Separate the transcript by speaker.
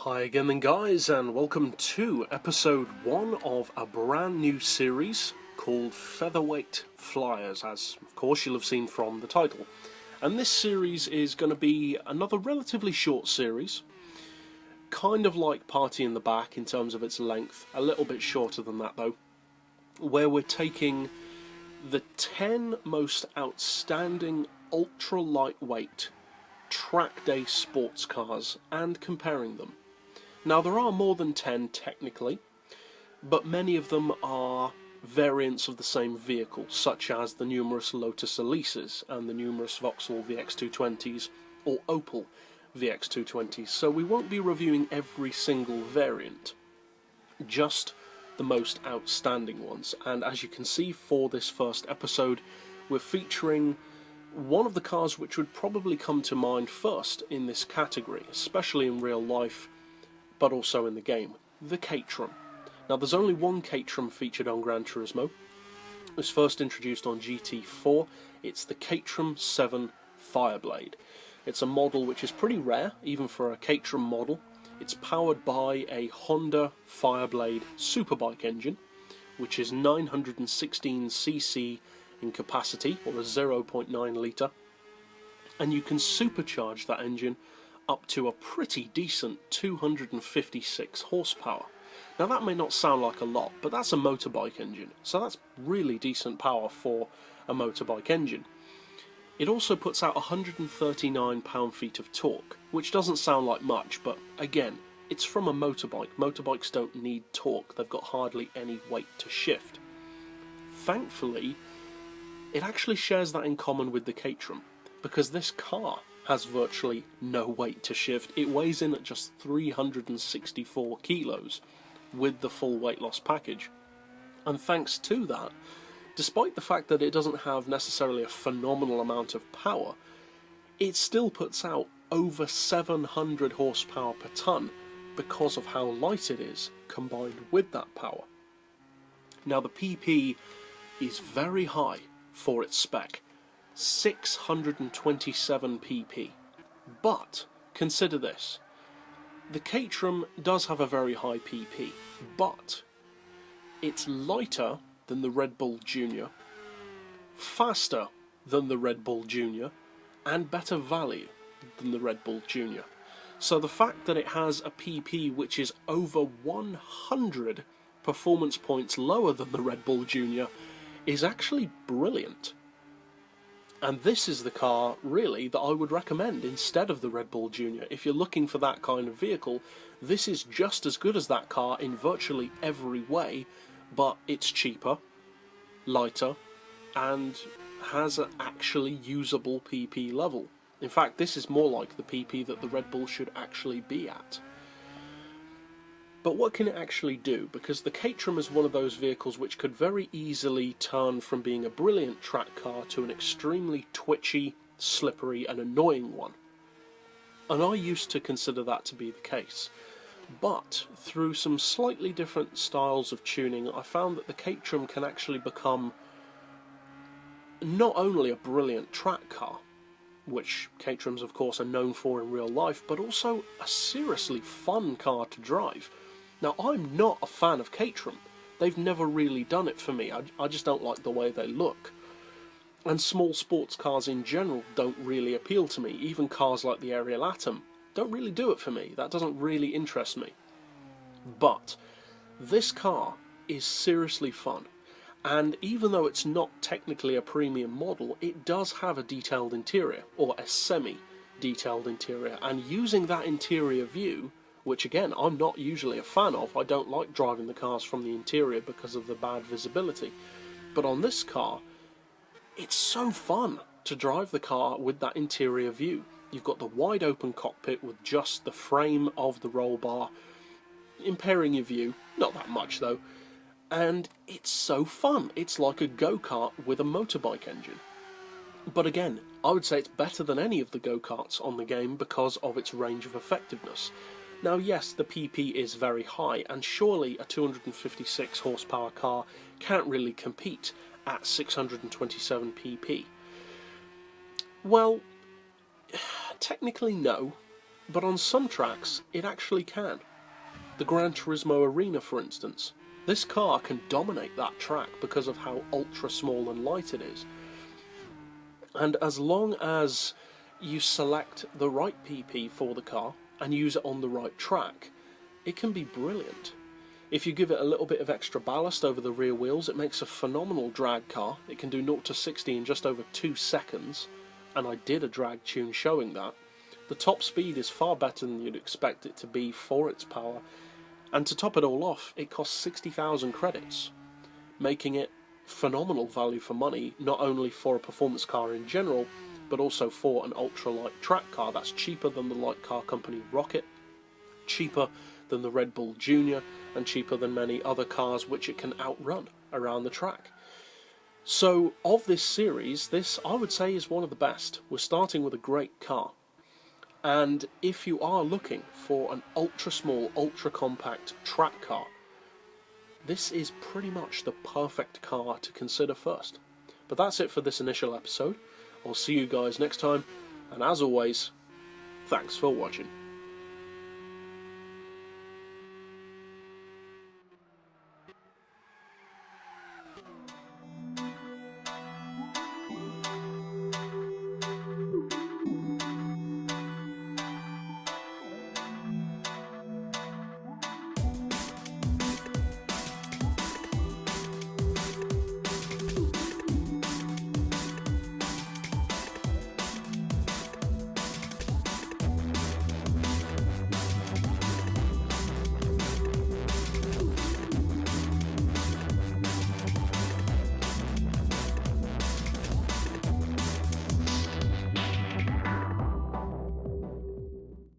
Speaker 1: Hi again then guys, and welcome to episode 1 of a brand new series called Featherweight Flyers, as of course you'll have seen from the title. And this series is going to be another relatively short series, kind of like Party in the Back in terms of its length, a little bit shorter than that though, where we're taking the 10 most outstanding ultra lightweight trackday sports cars and comparing them. Now there are more than 10 technically, but many of them are variants of the same vehicle, such as the numerous Lotus Elises and the numerous Vauxhall VX220s or Opel VX220s, so we won't be reviewing every single variant, just the most outstanding ones. And as you can see, for this first episode we're featuring one of the cars which would probably come to mind first in this category, especially in real life, but also in the game, the Caterham. Now there's only one Caterham featured on Gran Turismo. It was first introduced on GT4. It's the Caterham 7 Fireblade. It's a model which is pretty rare, even for a Caterham model. It's powered by a Honda Fireblade superbike engine, which is 916cc in capacity, or a 0.9 litre, and you can supercharge that engine up to a pretty decent 256 horsepower. Now that may not sound like a lot, but that's a motorbike engine, so that's really decent power for a motorbike engine. It also puts out 139 pound-feet of torque, which doesn't sound like much, but again, it's from a motorbike. Motorbikes don't need torque, they've got hardly any weight to shift. Thankfully, it actually shares that in common with the Caterham, because this car has virtually no weight to shift. It weighs in at just 364 kilos with the full weight loss package. And thanks to that, despite the fact that it doesn't have necessarily a phenomenal amount of power, it still puts out over 700 horsepower per tonne because of how light it is combined with that power. Now the PP is very high for its spec, 627 pp. But consider this, the Caterham does have a very high PP, but it's lighter than the Red Bull Junior, faster than the Red Bull Junior, and better value than the Red Bull Junior. So the fact that it has a PP which is over 100 performance points lower than the Red Bull Junior is actually brilliant. And this is the car, really, that I would recommend instead of the Red Bull Junior. If you're looking for that kind of vehicle, this is just as good as that car in virtually every way, but it's cheaper, lighter, and has an actually usable PP level. In fact, this is more like the PP that the Red Bull should actually be at. But what can it actually do? Because the Caterham is one of those vehicles which could very easily turn from being a brilliant track car to an extremely twitchy, slippery and annoying one. And I used to consider that to be the case. But through some slightly different styles of tuning, I found that the Caterham can actually become not only a brilliant track car, which Caterhams of course are known for in real life, but also a seriously fun car to drive. Now, I'm not a fan of Caterham. They've never really done it for me. I just don't like the way they look. And small sports cars in general don't really appeal to me. Even cars like the Ariel Atom don't really do it for me. That doesn't really interest me. But this car is seriously fun. And even though it's not technically a premium model, it does have a detailed interior, or a semi-detailed interior. And using that interior view, which again, I'm not usually a fan of. I don't like driving the cars from the interior because of the bad visibility. But on this car, it's so fun to drive the car with that interior view. You've got the wide open cockpit with just the frame of the roll bar impairing your view, not that much though, and it's so fun. It's like a go-kart with a motorbike engine. But again, I would say it's better than any of the go-karts on the game because of its range of effectiveness. Now yes, the PP is very high, and surely a 256 horsepower car can't really compete at 627 pp. Well, technically no, but on some tracks it actually can. The Gran Turismo Arena, for instance. This car can dominate that track because of how ultra small and light it is. And as long as you select the right PP for the car and use it on the right track, it can be brilliant. If you give it a little bit of extra ballast over the rear wheels, it makes a phenomenal drag car. It can do 0 to 60 in just over 2 seconds, and I did a drag tune showing that. The top speed is far better than you'd expect it to be for its power, and to top it all off, it costs 60,000 credits, making it phenomenal value for money, not only for a performance car in general, but also for an ultralight track car that's cheaper than the light car company Rocket, cheaper than the Red Bull Junior, and cheaper than many other cars which it can outrun around the track. So, of this series, this I would say is one of the best. We're starting with a great car. And if you are looking for an ultra-small, ultra-compact track car, this is pretty much the perfect car to consider first. But that's it for this initial episode. I'll see you guys next time, and as always, thanks for watching.